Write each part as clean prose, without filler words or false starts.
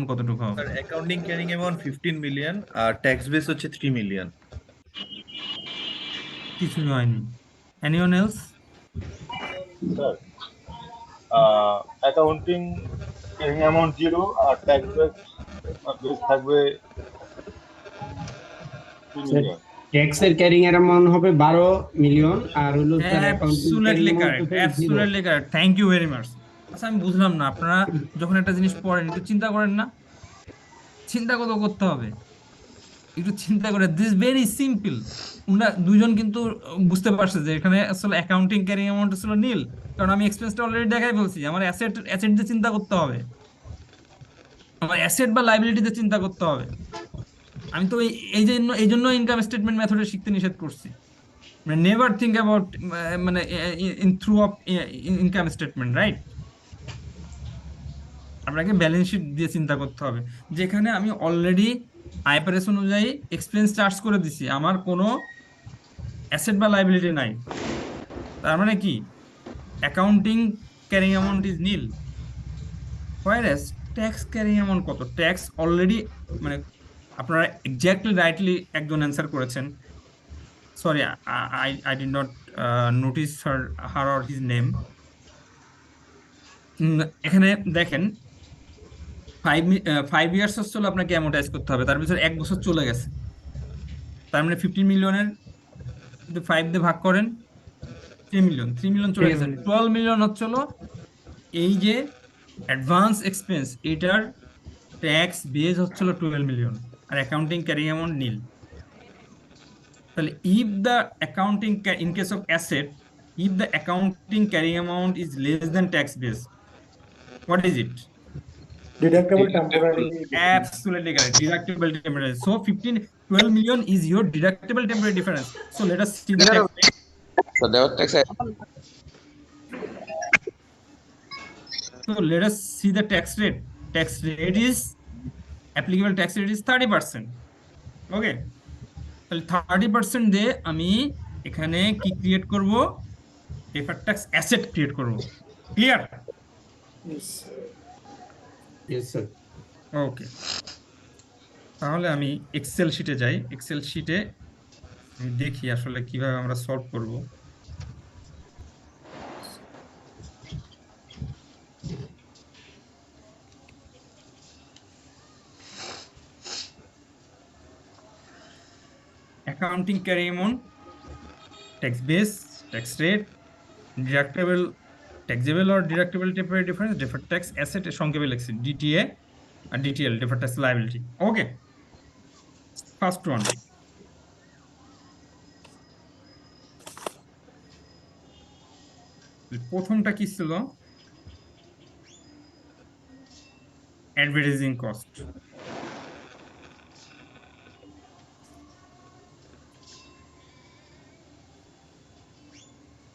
কতটুকু হবে? Sir accounting carrying amount 15 million আর ট্যাক্স বেস হচ্ছে 3 মিলিয়ন। কিছুই হয়নি। Anyone else? Sir accounting carrying amount 0 আর ট্যাক্স বেস থাকবে 3 মিলিয়ন। ট্যাক্সের ক্যারিং এর অ্যামাউন্ট হবে 12 মিলিয়ন আর হলো sir accounting carrying absolutely amount correct, হবে 0। Absolutely correct, thank you very much. আচ্ছা আমি বুঝলাম না, আপনারা যখন একটা জিনিস পড়েন একটু চিন্তা করেন না? চিন্তা কত করতে হবে, একটু চিন্তা করে। This very simple. ওনারা দুজন কিন্তু বুঝতে পারছে যে এখানে আসলে অ্যাকাউন্টিং ক্যারিং অ্যামাউন্ট ছিল নীল, কারণ আমি এক্সপেন্সটা অলরেডি দেখাই ফেলছি। আমার অ্যাসেট অ্যাসেট দিয়ে চিন্তা করতে হবে, আমার অ্যাসেট বা লাইবিলিটিতে চিন্তা করতে হবে। আমি তো এই জন্য ইনকাম স্টেটমেন্ট মেথডে শিখতে নিষেধ করছি। মানে নেভার থিঙ্ক অ্যাবাউট মানে in through of income statement, right? আপনাকে ব্যালেন্স শিট দিয়ে চিন্তা করতে হবে, যেখানে আমি অলরেডি আইপিআরএস অনুযায়ী এক্সপেন্স চার্জ করে দিছি, আমার কোনো অ্যাসেট বা লাইবিলিটি নাই। তার মানে কি, accounting carrying amount is nil. Whereas tax carrying amount কত? ট্যাক্স অলরেডি মানে আপনারা এক্স্যাক্টলি রাইটলি একজন অ্যান্সার করেছেন। Sorry, I did not notice her or his name. এখানে দেখেন, 5 ইয়ার্স হচ্ছিল আপনাকে অ্যামোর্টাইজ করতে হবে, তার ভিতরে 1 বছর চলে গেছে। তার মানে 15 মিলিয়নের যদি 5 দিয়ে ভাগ করেন, 3 মিলিয়ন চলে গেছে। 12 মিলিয়ন হচ্ছিল এই যে অ্যাডভান্স এক্সপেন্স, এটার ট্যাক্স বেজ হচ্ছিল 12 মিলিয়ন, আর অ্যাকাউন্টিং ক্যারিং অ্যামাউন্ট নীল। তাহলে if the accounting in case of asset, if the accounting carrying amount is less than tax base, what is it? Deductible temporary. Absolutely correct, deductible temporary. So 12 million is your deductible temporary difference. So let us see the tax rate. So that was tax. So let us see the tax rate. Tax rate is applicable, tax rate is 30%. Okay, তাহলে 30% দিয়ে আমি এখানে কি create করব? Deferred tax asset create করব। Clear? Yes sir. Okay, তাহলে আমি Excel শিটে যাই। এক্সেল শিটে আমি দেখি আসলে কিভাবে আমরা সলভ করব। Accounting carry amount, tax base, tax rate, deductible, taxable or deductible temporary difference, deferred tax asset, সংক্ষেপে লিখছি ডিটিএ আর ডিটিএল, ডিফার্ড ট্যাক্স লায়াবিলিটি। ওকে, ফার্স্ট ওয়ান। প্রথমটা কি ছিল? Advertising cost.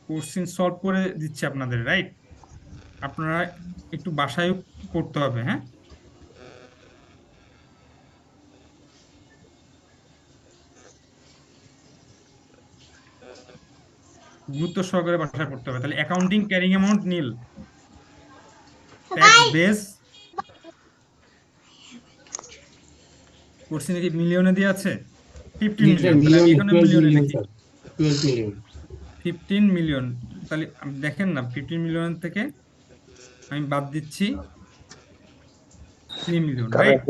কোশ্চেন সলভ করে দিচ্ছি আপনাদের, রাইট? আপনারা একটু বাসায়ও করতে হবে, হ্যাঁ? গুরুত্ব সহকারে বাসায় করতে হবে। তাহলে অ্যাকাউন্টিং ক্যারিং অ্যামাউন্ট নীল, ট্যাক্স বেস কোশ্চেনে কি মিলিয়নে দিয়ে আছে? 15 মিলিয়ন। তাহলে আমি এখানে মিলিয়নে লিখি 12 মিলিয়ন। 15 মিলিয়ন। তাহলে দেখেন না, 15 মিলিয়ন থেকে আমি বাদ দিচ্ছি 3 মিলিয়ন, রাইট?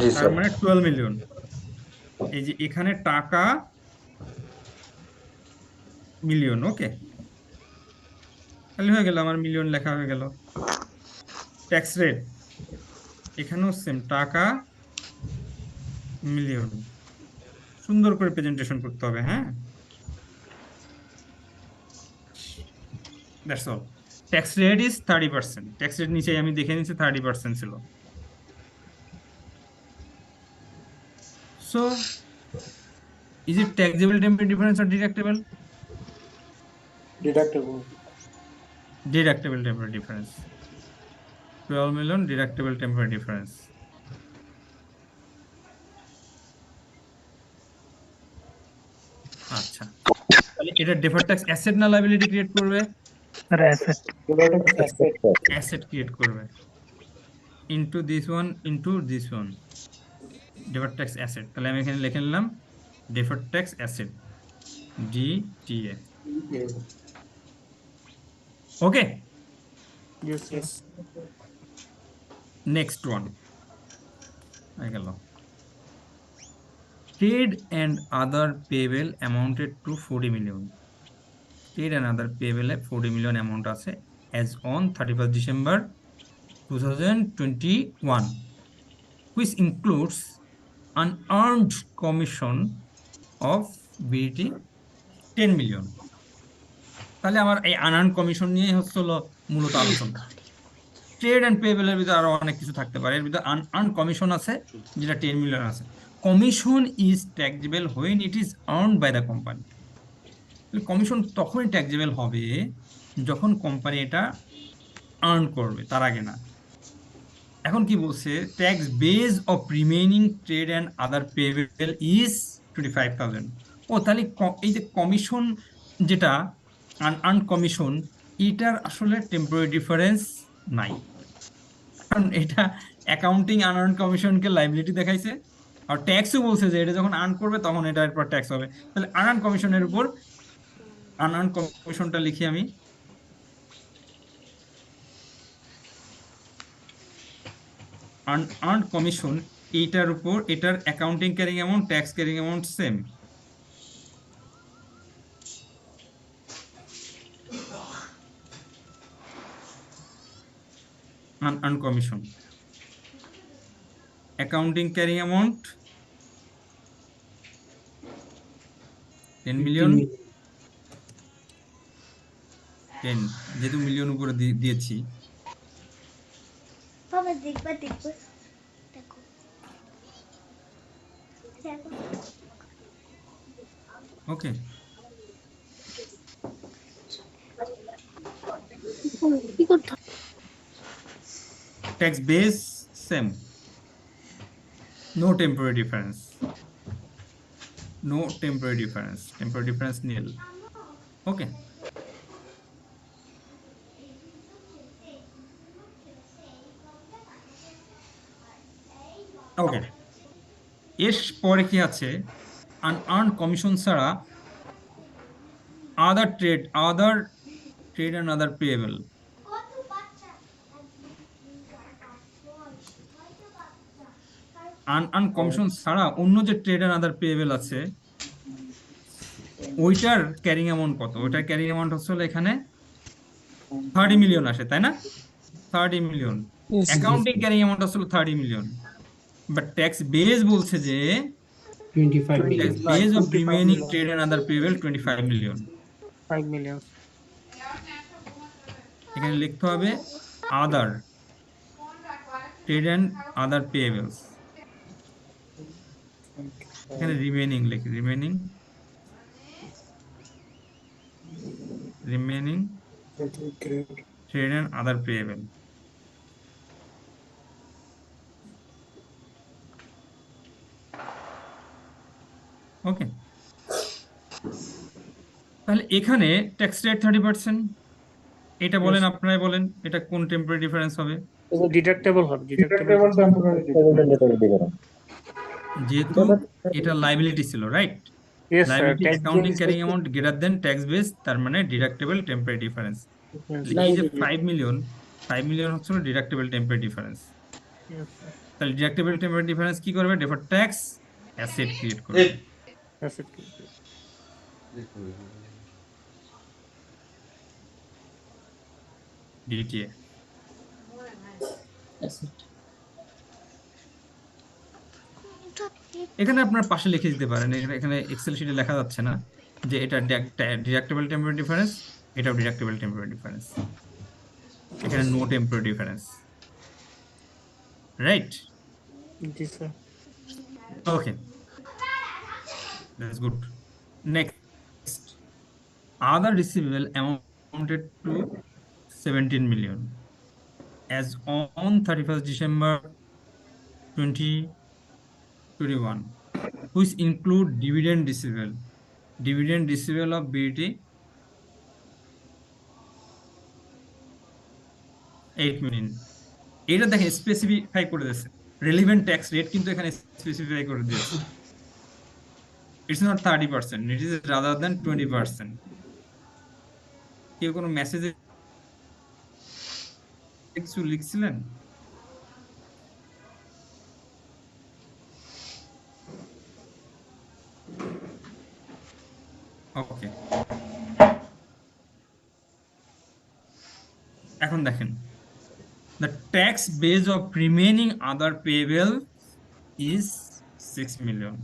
জি তার স্যার। মানে 12 মিলিয়ন। এই যে এখানে টাকা মিলিয়ন, ওকে, তাহলে হয়ে গেল, আমার মিলিয়ন লেখা হয়ে গেল। ট্যাক্স রেট এখানেও সেম, টাকা মিলিয়ন। সুন্দর করে প্রেজেন্টেশন করতে হবে, হ্যাঁ? That's all. Tax rate is 30%। Tax rate নিচে আমি দেখে নিচ্ছি 30% ছিল। So is it taxable temporary difference or deductible? Deductible. Deductible temporary difference. 12 million deductible temporary difference. আচ্ছা, তাহলে এটা ডিফার্ড ট্যাক্স অ্যাসেট না লায়াবিলিটি ক্রিয়েট করবে? Deductible asset. অ্যাসেট ক্রিয়েট করবে। into this one into this one, deferred tax asset, তাহলে আমি এখানে লিখে নিলাম deferred tax asset DTA. ওকে, Yes. নেক্সট ওয়ান হয়ে গেল। Trade and other payable amounted to 40 million. Trade and other payable 40 million amount আছে as on 31st December 2021, which includes unearned commission of BT 10 million. তাহলে আমার এই unearned commission নিয়ে হচ্ছিল মূলত আলোচনা। ট্রেড অ্যান্ড পেয়েবল এর ভিতরে আরো অনেক কিছু থাকতে পারে, এর ভিতরে আনআর্নড কমিশন আছে যেটা 10 মিলিয়ন আছে। Commission is taxable when it is earned by the company. Commission তখনই ট্যাক্সেবল হবে যখন কোম্পানি এটা আর্ন করবে, তার আগে না। এখন কি বলছে, tax base of remaining trade and other payable is 25,000। ও তাহলে এই যে কমিশন যেটা আনআর্নড কমিশন, এটার আসলে টেম্পোরারি ডিফারেন্স নাই, কারণ এটা অ্যাকাউন্টিং আনআর্নড কমিশনকে লাইবিলিটি দেখাইছে, আর ট্যাক্সও বলছে যে এটা যখন আর্ন করবে তখন এটার উপর ট্যাক্স হবে। তাহলে আনআর্নড কমিশনের উপর আনআর্নড কমিশনটা লিখি আমি, আনআর্নড কমিশন, এইটার উপর এটার accounting carrying amount, tax carrying amount same. unearned commission, accounting carrying amount 10 million, 10 যেহেতু মিলিয়ন উপরে দিয়েছি। বাবা দেখবা দেখো ওকে, tax base same, no temporary difference, temporary difference nil. Okay, ওকে, এর পরে কি আছে, আনআর্নড কমিশন ছাড়া other trade and other payable. Unearned commission ছাড়া অন্য যে ট্রেড অ্যান্ড আদার পেয়েবল আছে, ওইটার ক্যারিং অ্যামাউন্ট কত? ওইটার ক্যারিং অ্যামাউন্ট হচ্ছে এখানে 30 মিলিয়ন আসে, তাই না? 30 মিলিয়ন। অ্যাকাউন্টিং ক্যারিং অ্যামাউন্ট আসলে 30 মিলিয়ন, বাট ট্যাক্স বেস বলছে যে 25 tax million. Base of remaining trade and other payable 25 million. 5 million. এখানে লিখতে হবে আদার ট্রেড অ্যান্ড আদার পেয়েবলস, এখানে রিমেইনিং লিখি, remaining trade and other payable. Okay, তাহলে এখানে ট্যাক্স রেট 30%, এটা বলেন, আপনারাই বলেন এটা কোন টেম্পোরারি ডিফারেন্স হবে? এটা ডিডাক্টেবল হবে, Deductible temporary যেহেতু এটা লাইবিলিটি ছিল, right? Yes, sir. Liability Tax accounting base carrying is- amount greater than tax base, তার মানে ডিডাক্টেবল টেম্পোরারি ডিফারেন্স। এই যে 5 মিলিয়ন হচ্ছে deductible temporary difference. Yes, sir. তাহলে ডিডাক্টেবল টেম্পোরারি ডিফারেন্স কি করবে? ডেফার্ড ট্যাক্স অ্যাসেট ক্রিয়েট করবে, That's it. ডিটিএ। এখানে আপনার পাশে লিখে দিতে পারেন, এখানে এক্সেল শিটে লেখা যাচ্ছে না যে এটা ডিডাক্টেবল টেম্পোরারি ডিফারেন্স, এটাও ডিডাক্টেবল টেম্পোরারি ডিফারেন্স, এখানে no temporary difference, right? Yes, sir. Okay, that's good. Next, other receivable amounted to 17 million as on 31st December 2021, which include dividend receivable of BT 8 million, এটা দেখেন specify করে দিয়েছে, relevant tax rate কিন্তু এখানে specify করে দিয়েছে। It's not 30%, it is rather than 20%। কেউ কোনো মেসেজে কিছু লিখছিলেন? ওকে, এখন দেখেন, the tax base of remaining other payable is 6 million.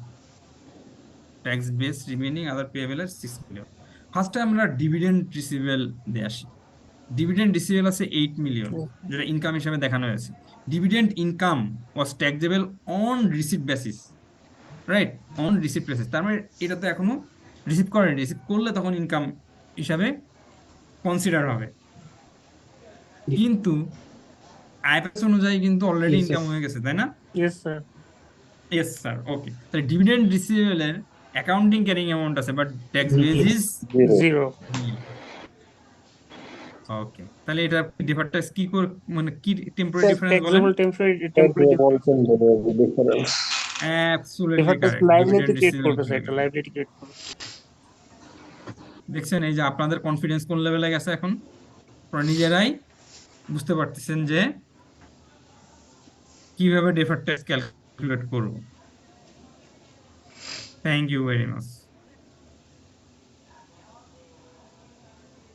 Tax base remaining other payable is 6 million. ফার্স্টে আমরা ডিভিডেন্ড রিসিভেবল দিয়ে আসি। ডিভিডেন্ড রিসিভেবল আছে 8 মিলিয়ন, যেটা ইনকাম হিসাবে দেখানো হয়েছে। Dividend income was taxable on receive basis, right, on receive basis. তার মানে এটা তো এখনো রিসিভ করেনি, রিসিভ করলে তখন ইনকাম হিসাবে কনসিডার হবে। কিন্তু আইপিএস অনুযায়ী কিন্তু অলরেডি Yes, sir. ইনকাম হয়ে গেছে, তাই না? Yes sir. Yes sir, okay. তাহলে ডিভিডেন্ড রিসিভেবলের অ্যাকাউন্টিং ক্যারিং অ্যামাউন্ট আছে, but tax base is Zero. Zero. Okay. তাহলে এটা ডিফার ট্যাক্স কি করে, মানে কি টেম্পোরারি ডিফারেন্স বলেন? Taxable temporary Difference. Absolutely defer tax correct, liability dividend create receivable করবে স্যার, খুলে একটা গেল। লাইবিলিটি ক্রিয়েট করবে। দেখছেন এই যে আপনাদের কনফিডেন্স কোন লেভেলে গেছে এখন, আপনারা নিজেরাই বুঝতে পারতেছেন যে কিভাবে ডিফার ট্যাক্স ক্যালকুলেট করব। Thank you very much.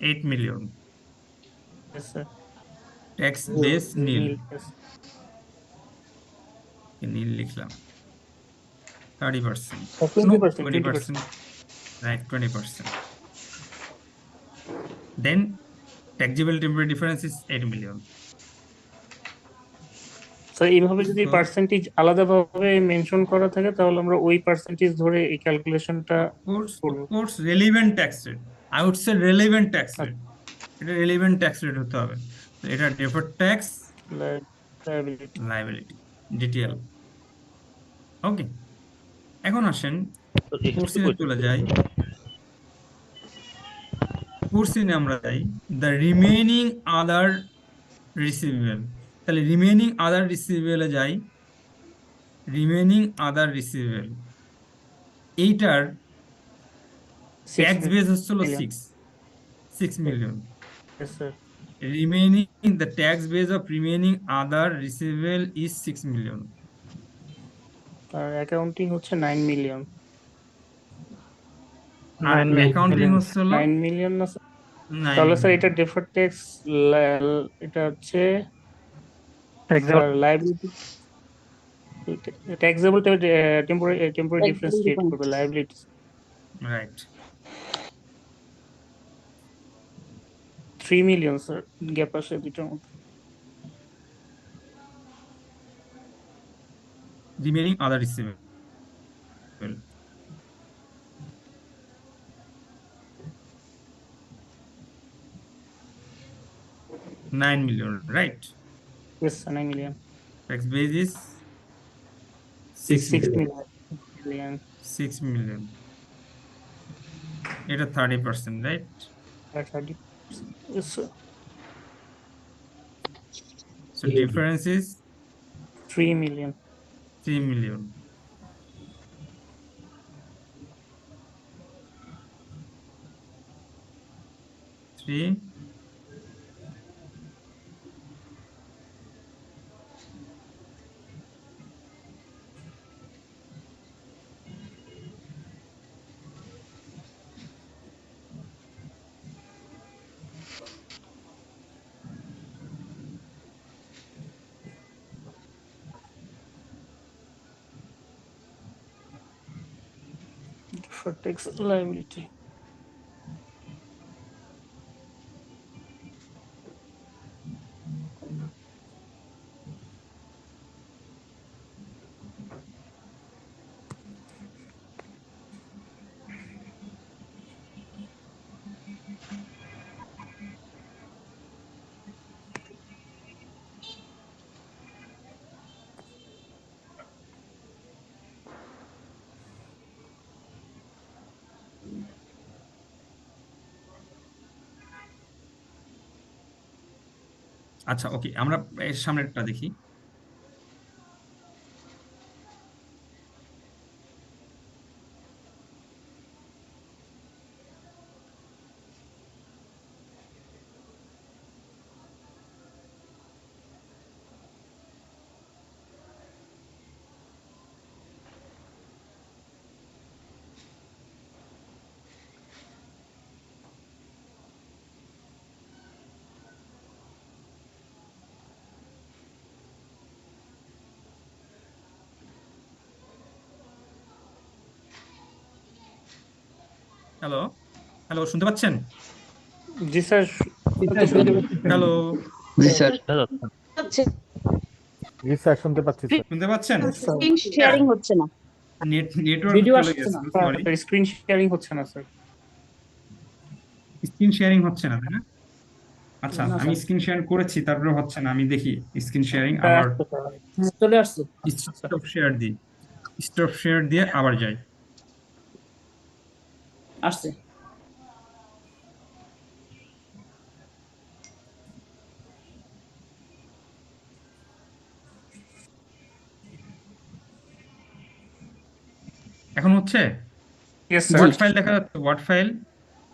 8 million, yes sir. Tax base nil, yes. Nil লিখলাম। 30%, 20%, 20%, right, 20%. Then taxable temporary difference is 8 million. Sir এইভাবে যদি So, পার্সেন্টেজ আলাদাভাবে মেনশন করা থাকে তাহলে আমরা ওই পার্সেন্টেজ ধরে এই ক্যালকুলেশনটা of course, relevant tax rate. I would say relevant tax rate. এটা relevant tax rate হতে হবে। তো এটা deferred tax liability. liability detail. Okay, এখন আসেন কোর্সিনে চলে যাই। কোর্সিনে আমরা যাই দ্য রিমেইনিং আদার রিসিভেবল। তাহলে রিমেইনিং আদার রিসিভেবলে যাই। রিমেইনিং আদার রিসিভেবল, এইটার ট্যাক্স বেস হচ্ছিল million. 6 million. Yes, sir. Remaining the tax base of remaining other receivable is 6 million. আর অ্যাকাউন্টিং হচ্ছে 9 মিলিয়ন। আর অ্যাকাউন্টিং হচ্ছিল 9 মিলিয়ন না স্যার? 9 তাহলে স্যার মিলিয়ন। এটা ডিফার্ড ট্যাক্স, এটা হচ্ছে liability taxable temporary difference create করবে liability. Right, 3 million sir, gap আসে দুটোর মধ্যে। Remaining other receivable 9 million, right. Yes, sir, 9 million. Tax base is 6 6 million. million. 6 million, এটা 30%, right? 30. Yes, sir. So difference is 3 million. 3 million. Three For tax liability. আচ্ছা ওকে, আমরা এর সামনেরটা দেখি। Hello, hello, শুনতে পাচ্ছেন? জি স্যার, হ্যালো, জি স্যার। হচ্ছে জি sir, শুনতে পাচ্ছি স্যার। শুনতে পাচ্ছেন? স্ক্রিন শেয়ারিং হচ্ছে না, নেটওয়ার্ক ভিডিও চলে আসছে গেছে, না। সরি। স্ক্রিন শেয়ারিং হচ্ছে না স্যার। স্ক্রিন শেয়ারিং হচ্ছে না, তাই না? আচ্ছা, না আমি স্যার, স্ক্রিন শেয়ার করেছি, তারপরে হচ্ছে না। আমি দেখি স্ক্রিন শেয়ারিং স্যার আবার আসতে স্যার। চলে আসছে। স্টপ শেয়ার দিই, স্টপ শেয়ার দিয়ে আবার যাই। আসছে। এখন হচ্ছে? Yes sir. ওয়ার্ড ফাইল দেখা যাচ্ছে? ওয়ার্ড ফাইল,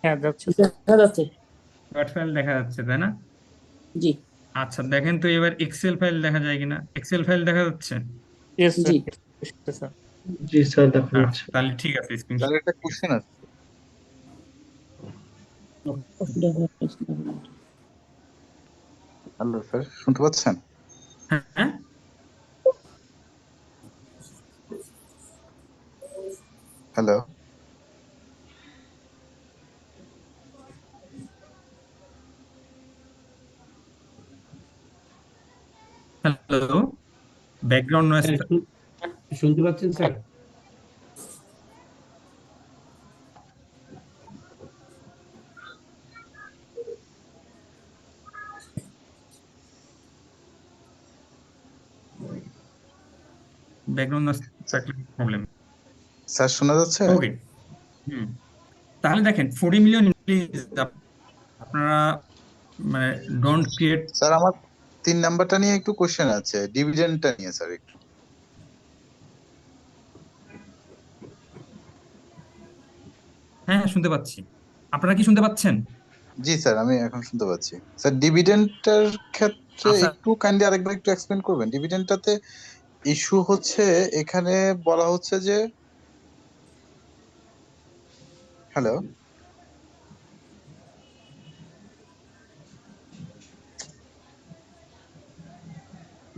হ্যাঁ যাচ্ছে স্যার। দেখা যাচ্ছে। ওয়ার্ড ফাইল দেখা যাচ্ছে, তাই না? জি আচ্ছা, দেখেন তো এবার এক্সেল ফাইল দেখা যায় কিনা। এক্সেল ফাইল দেখা যাচ্ছে? ইয়েস জি স্যার। জি স্যার, দেখা যাচ্ছে। তাহলে ঠিক আছে, স্ক্রিন স্যার একটা কোশ্চেন আছে। হ্যালো স্যার, শুনতে পাচ্ছেন? হ্যাঁ, hello. Hello, background noise. Sir, শুনতে পাচ্ছেন স্যার? ব্যাকগ্রাউন্ড নয়েজ থাকলে প্রবলেম। স্যার শোনা যাচ্ছে? ওকে, হুম, তাহলে দেখেন 40 মিলিয়ন প্লিজ আপনারা মানে ডোন্ট ক্রিয়েট। স্যার আমার 3 নাম্বারটা নিয়ে একটু কোশ্চেন আছে, ডিভিডেন্ডটা নিয়ে স্যার একটু। হ্যাঁ হ্যাঁ, শুনতে পাচ্ছি। আপনারা কি শুনতে পাচ্ছেন? জি স্যার, আমি এখন শুনতে পাচ্ছি। স্যার ডিভিডেন্ডটার ক্ষেত্রে আচ্ছা, একটু কাইন্ডলি আরেকবার একটু এক্সপ্লেন করবেন। ডিভিডেন্ডটাতে ইস্যু হচ্ছে, এখানে বলা হচ্ছে যে, হ্যালো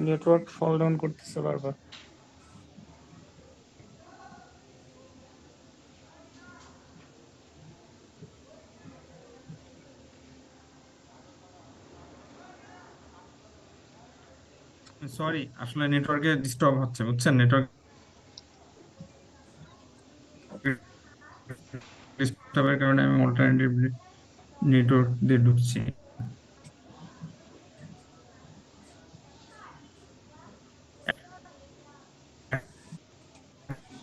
নেটওয়ার্ক ফল ডাউন করতেছে বারবার। সরি, আসলে নেটওয়ার্কে ডিস্টার্ব হচ্ছে, বুঝছেন? নেটওয়ার্ক ডিস্টার্বের কারণে আমি অল্টারনেটিভ নেটওয়ার্ক দিয়ে ঢুকছি।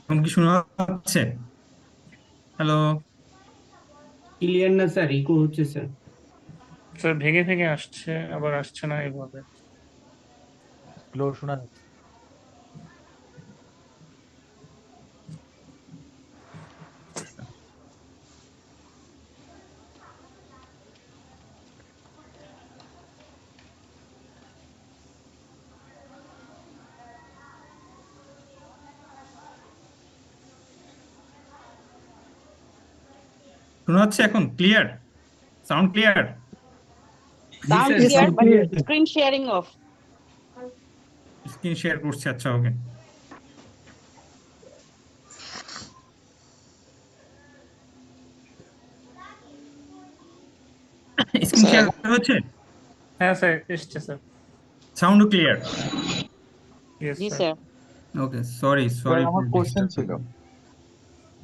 এখন কি শোনা যাচ্ছে? হ্যালো, ক্লিয়ার না স্যার, ইকো হচ্ছে স্যার। স্যার ভেঙে ভেঙে আসছে, আবার আসছে না এভাবে। স্লো শোনা যাচ্ছে। শোনা যাচ্ছে এখন? Clear? Sound clear? Sound sir, clear, sound but clear, sir. Screen sharing of. Screen share করছি, আচ্ছা ওকে। স্ক্রিন স্যার শেয়ার এখন হচ্ছে? হ্যাঁ স্যার, এসছে স্যার। Sound clear? ইয়েস জি স্যার। স্যার। ওকে, সরি স্যার সরি আমার কোশ্চেন ছিল।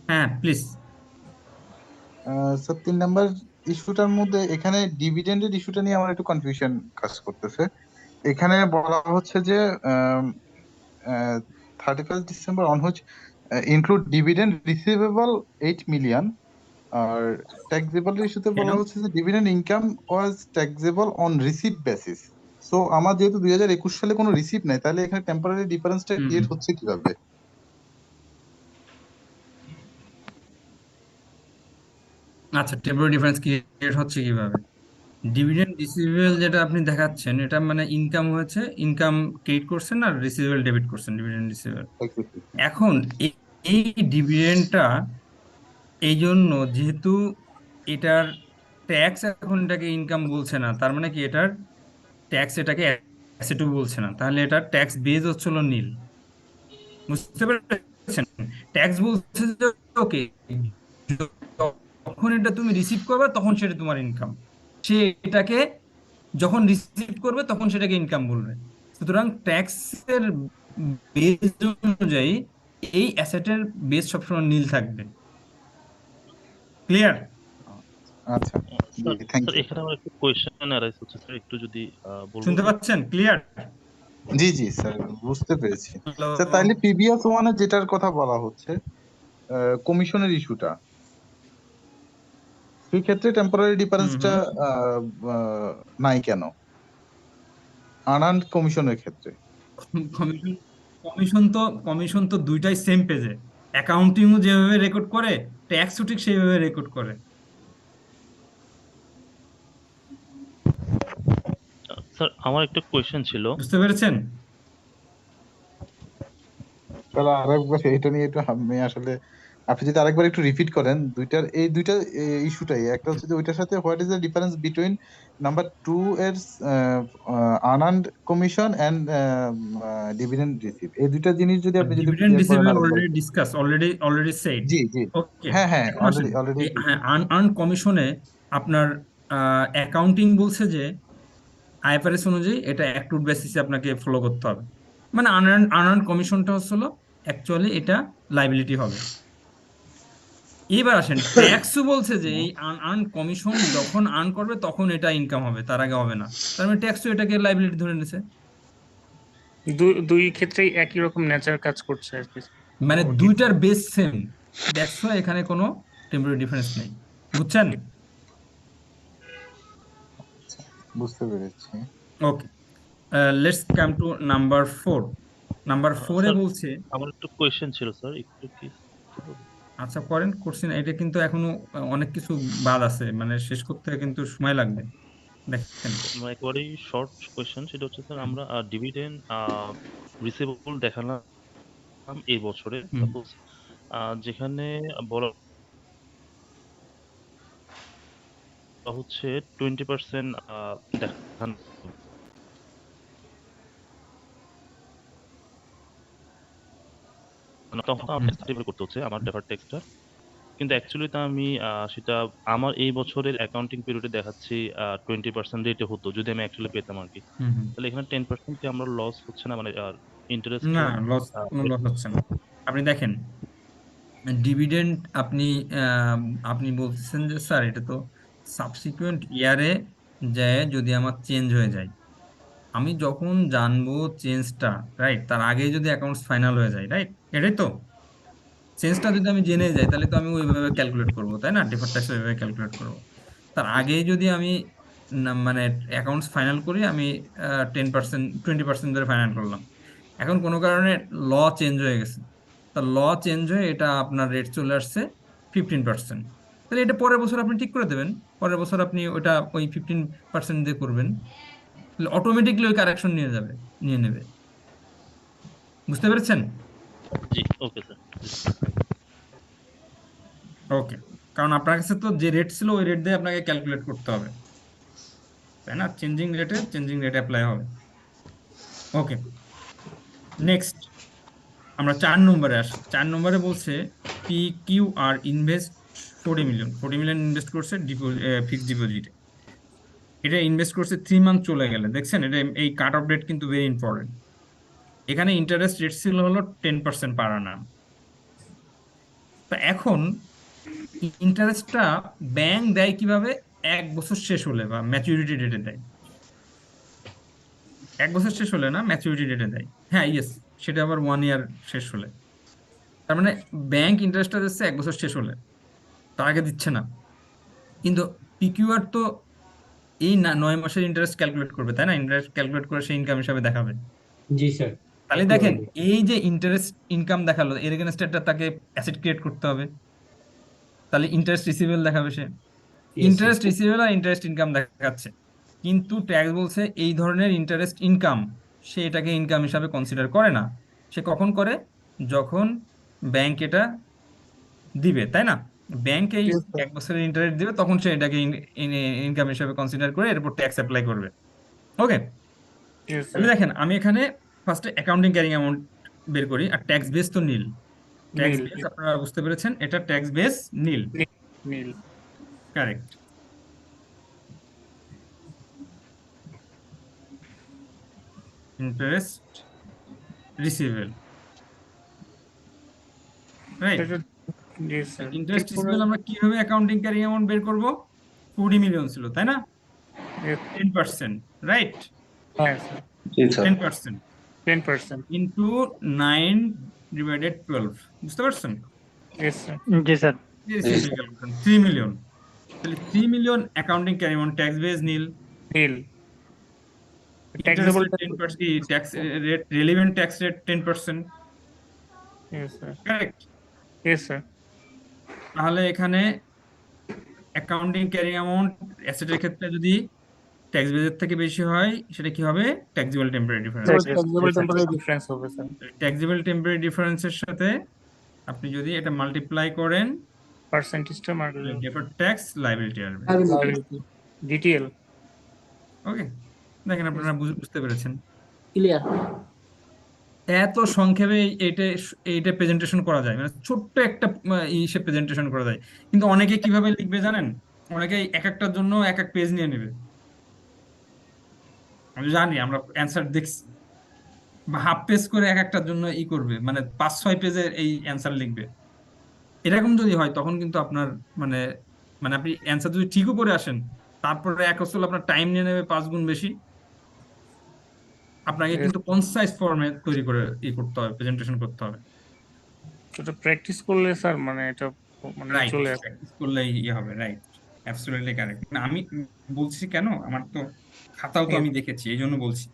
হ্যাঁ প্লিজ। স্যার 3 নাম্বার ইস্যুটার মধ্যে এখানে ডিভিডেন্ডের ইস্যুটা নিয়ে আমার একটু কনফিউশন কাজ করতেছে। এখানে বলা হচ্ছে যে 31st December on which include dividend receivable 8 million, আর ট্যাক্সেবল ইস্যুতে কেন? বলা হচ্ছে যে dividend income was taxable on receive basis. So আমার যেহেতু 2021 সালে কোনো রিসিভ নাই, তাহলে এখানে টেম্পোরারি ডিফারেন্সটা হুম, ক্রিয়েট হুম। হচ্ছে কিভাবে? আচ্ছা, টেম্পোরারি ডিফারেন্স ক্রিয়েট হচ্ছে কিভাবে? ডিভিডেন্ড রিসিভেবল যেটা আপনি দেখাচ্ছেন, এটা মানে ইনকাম হয়েছে, ইনকাম ক্রেডিট করছেন আর রিসিভেবল ডেবিট করছেন, ডিভিডেন্ড রিসিভেবল। এখন এই এই ডিভিডেন্ডটা এই জন্য, যেহেতু এটার ট্যাক্স এখন এটাকে ইনকাম বলছে না, তার মানে কি এটার ট্যাক্স এটাকে অ্যাসেটও বলছে না, তাহলে এটা ট্যাক্স বেজ হচ্ছিল নীল। বুঝতে পেরেছেন? ট্যাক্স বলছে যে ওকে, যখন এটা তুমি রিসিভ করবে তখন সেটা তোমার ইনকাম, সে এটাকে যখন রিসিভ করবে তখন সেটাকে ইনকাম বলবে। সুতরাং ট্যাক্সের বেস অনুযায়ী এই অ্যাসেটের বেস সবসময় নীল থাকবে। ক্লিয়ার? আচ্ছা, স্যার জি থ্যাংক স্যার ইউ। এখানে আমার একটু কোয়েশ্চেন অ্যারাইজ হচ্ছে স্যার, একটু যদি বলবো শুনতে স্যার। পাচ্ছেন? ক্লিয়ার? জি জি স্যার, বুঝতে পেরেছি। হ্যালো। স্যার তাইলে প্রিভিয়াস ওয়ানে যেটার কথা বলা হচ্ছে, কমিশনের ইস্যুটা, সেই ক্ষেত্রে টেম্পোরারি ডিফারেন্সটা নাই কেন আনআর্নড কমিশনের ক্ষেত্রে? কমিশন কমিশন তো দুইটাই সেম পেজে। অ্যাকাউন্টিংও যেভাবে রেকর্ড করে, ট্যাক্সও ঠিক সেইভাবে রেকর্ড করে। স্যার আমার একটা কোয়েশ্চেন ছিল। বুঝতে পেরেছেন? তাহলে আরেকবার এটা নিয়ে একটু আমি আসলে, আপনি যদি আরেকবার একটু রিপিট করেন এই দুইটা ইস্যুটাই, একটা হচ্ছে যে ওইটার সাথে what is the difference between number 2 এর unearned commission and dividend receive, এই দুইটা জিনিস যদি আপনি যদি ডিভিডেন্ড ক্লিয়ার করেন রিসিভেবল আরেকবার। Already discuss, already said. জি জি, ওকে, হ্যাঁ হ্যাঁ, এখন আসেন। Already already. হ্যাঁ, আনআর্ন কমিশনে আপনার অ্যাকাউন্টিং বলছে যে আইএফআরএস অনুযায়ী এটা অ্যাক্রুড বেসিসে আপনাকে ফলো করতে হবে। মানে আনআর্ন কমিশনটা হচ্ছিল অ্যাকচুয়ালি এটা লাইবিলিটি হবে। এবার আসেন, ট্যাক্সও বলছে যে এই আনআর্ন কমিশন যখন আর্ন করবে তখন এটা ইনকাম হবে, তার আগে হবে না। তার মানে ট্যাক্সও এটাকে লাইবিলিটি ধরে নিয়েছে। দুই ক্ষেত্রেই একই রকম নেচার কাজ করছে আর কি। মানে দুইটার বেস সেম, দ্যাটস ওয়াই এখানে কোনো টেম্পোরারি ডিফারেন্স নেই। বুঝছেন? বুঝতে পেরেছি। Okay, let's come to number 4। Number 4-এ স্যার বলছে, আমার একটু কোয়েশ্চেন ছিল স্যার, একটু কি? আচ্ছা করেন, করছেন। এটা কিন্তু এখনো অনেক কিছু বাদ আছে, মানে শেষ করতে কিন্তু সময় লাগবে। দেখেন। আমার একেবারেই শর্ট কোয়েশ্চেন, সেটা হচ্ছে স্যার আমরা ডিভিডেন্ড রিসিভেবল দেখালাম এই বছরে, হুম। সাপোজ যেখানে বলা হচ্ছে 20% দেখানো, তখন আমি সার্টিফাই করতে হচ্ছে আমার ডেফার ট্যাক্সটা, কিন্তু অ্যাকচুয়ালি তা আমি সেটা আমার এই বছরের অ্যাকাউন্টিং পিরিয়ডে দেখাচ্ছি 20% রেটে হতো যদি আমি অ্যাকচুয়ালি পেতাম আর কি। হুম হুম। তাহলে এখানে 10% কি আমরা লস হচ্ছে না, মানে ইন্টারেস্ট? না, কোনো লস হচ্ছে না। আপনি দেখেন, ডিভিডেন্ড আপনি আপনি বলতেছেন যে স্যার এটা তো সাবসিকুয়েন্ট ইয়ারে যায়, যদি আমার চেঞ্জ হয়ে যায়, আমি যখন জানবো চেঞ্জটা, রাইট, তার আগে যদি অ্যাকাউন্টস ফাইনাল হয়ে যায়, রাইট, এটাই তো। চেঞ্জটা যদি আমি জেনে যাই তাহলে তো আমি ওইভাবে ক্যালকুলেট করবো, তাই না? ডিফার্ড ট্যাক্স ওইভাবে ক্যালকুলেট করবো। তার আগেই যদি আমি মানে অ্যাকাউন্টস ফাইনাল করি, আমি 10%, 20% ধরে ফাইনাল করলাম। এখন কোনো কারণে ল চেঞ্জ হয়ে গেছে, তা ল চেঞ্জ হয়ে এটা আপনার রেট চলে আসছে 15%। তাহলে এটা পরের বছর আপনি ঠিক করে দেবেন, পরের বছর আপনি ওটা ওই 15% দিয়ে করবেন, অটোমেটিকলি ওই কারেকশন নিয়ে নেবে। বুঝতে পেরেছেন? জি, ওকে স্যার। ওকে, কারণ আপনার কাছে তো যে রেট ছিল ওই রেট দিয়ে আপনাকে ক্যালকুলেট করতে হবে, তাই না? চেঞ্জিং রেটে অ্যাপ্লাই হবে। ওকে, নেক্সট আমরা 4 নম্বরে আসি। 4 নম্বরে বলছে P Q R invest 40 million invest করছে ফিক্সড ডিপোজিটে। এটা ইনভেস্ট করছে 3 মান্থ চলে গেলে। দেখছেন, এটা এই কাট অফ ডেট কিন্তু ভেরি ইম্পর্টেন্ট। এখানে ইন্টারেস্ট রেট ছিল হলো 10% পার আনাম। তা এখন ইন্টারেস্টটা ব্যাংক দেয় কিভাবে? 1 বছর শেষ হলে বা ম্যাচুরিটি ডেটে দেয়। 1 বছর শেষ হলে না, ম্যাচুরিটি ডেটে দেয়। হ্যাঁ, ইয়েস, সেটা আবার 1 ইয়ার শেষ হলে। তার মানে ব্যাংক ইন্টারেস্টটা দিচ্ছে 1 বছর শেষ হলে, তার আগে দিচ্ছে না। কিন্তু পিকিউআর তো এই 9 মাসের ইন্টারেস্ট ক্যালকুলেট করবে, তাই না? ইন্টারেস্ট ক্যালকুলেট করে সে ইনকাম হিসাবে দেখাবে। জি স্যার। তাহলে দেখেন এই যে ইন্টারেস্ট ইনকাম দেখালো, এর এগেনস্টে একটা তাকে অ্যাসেট ক্রিয়েট করতে হবে, তাহলে ইন্টারেস্ট রিসিভেবল দেখাবে সে। ইন্টারেস্ট রিসিভেবল আর ইন্টারেস্ট ইনকাম দেখাচ্ছে, কিন্তু ট্যাক্স বলছে এই ধরনের ইন্টারেস্ট ইনকাম সে এটাকে ইনকাম হিসাবে কনসিডার করে না। সে কখন করে? যখন ব্যাংক এটা দিবে, তাই না? ব্যাংক এই 1 বছরের ইন্টারেস্ট দিবে, তখন সে এটাকে ইনকাম হিসাবে কনসিডার করে এর উপর ট্যাক্স অ্যাপ্লাই করবে। ওকে, Yes, তাহলে sir. দেখেন আমি এখানে ফার্স্টে অ্যাকাউন্টিং ক্যারিং অ্যামাউন্ট বের করি, আর ট্যাক্স বেস তো নীল। ট্যাক্স নীল। বেস আপনারা বুঝতে পেরেছেন, এটা tax base nil. Nil. Correct. Interest receivable, right? Yes, sir. Interest receivable আমরা কিভাবে অ্যাকাউন্টিং ক্যারিং অ্যামাউন্ট বের করব? 40 মিলিয়ন ছিল, তাই না? Yes. 10%, right? Yes, sir. 10% 10%. Into 9/12, বুঝতে পারছেন? Yes, sir. জি স্যার। 3 মিলিয়ন। তাহলে 3 million accounting carry amount, tax base nil. Nil. Taxable. 10%, tax rate, relevant tax rate 10%, Yes, sir. Correct? Yes, sir. তাহলে এখানে অ্যাকাউন্টিং ক্যারি অ্যামাউন্ট অ্যাসেটের ক্ষেত্রে যদি tax বেসের থেকে বেশি হয়, সেটা কি হবে? Taxable temporary difference. Taxable temporary difference হবে, sir. ট্যাক্সেবল টেম্পোরারি ডিফারেন্সের সাথে আপনি যদি এটা মাল্টিপ্লাই করেন, Percentage-টা মার্কেট ডেফার্ড ট্যাক্স লায়াবিলিটি আসবে। ডিটিএল। ওকে, দেখেন আপনারা বুঝতে পেরেছেন। ক্লিয়ার। এত সংক্ষেপে এইটা প্রেজেন্টেশন করা যায়, মানে ছোট্ট একটা ইসে প্রেজেন্টেশন করা যায়, কিন্তু অনেকে কিভাবে লিখবে জানেন? অনেকে এক একটার জন্য এক এক পেজ নিয়ে নেবে। আমি জানি, আমরা অ্যান্সার দেখছি, বা হাফ পেজ করে এক একটার জন্য করবে, মানে 5-6 পেজের এই অ্যান্সার লিখবে। এরকম যদি হয় তখন কিন্তু আপনার মানে মানে আপনি অ্যান্সার যদি ঠিকও করে আসেন, তারপরে এক আসলে আপনার টাইম নিয়ে নেবে 5 গুণ বেশি। আপনাকে কিন্তু কনসাইজ ফর্মে তৈরি করে করতে হবে, প্রেজেন্টেশন করতে হবে। এটা প্র্যাকটিস করলে স্যার মানে এটা মানে রাইট, চলে আসে। প্র্যাকটিস করলেই হবে। Right, absolutely correct. না আমি বলছি কেন, আমার তো খাতাও তো আমি দেখেছি, এই জন্য বলছি।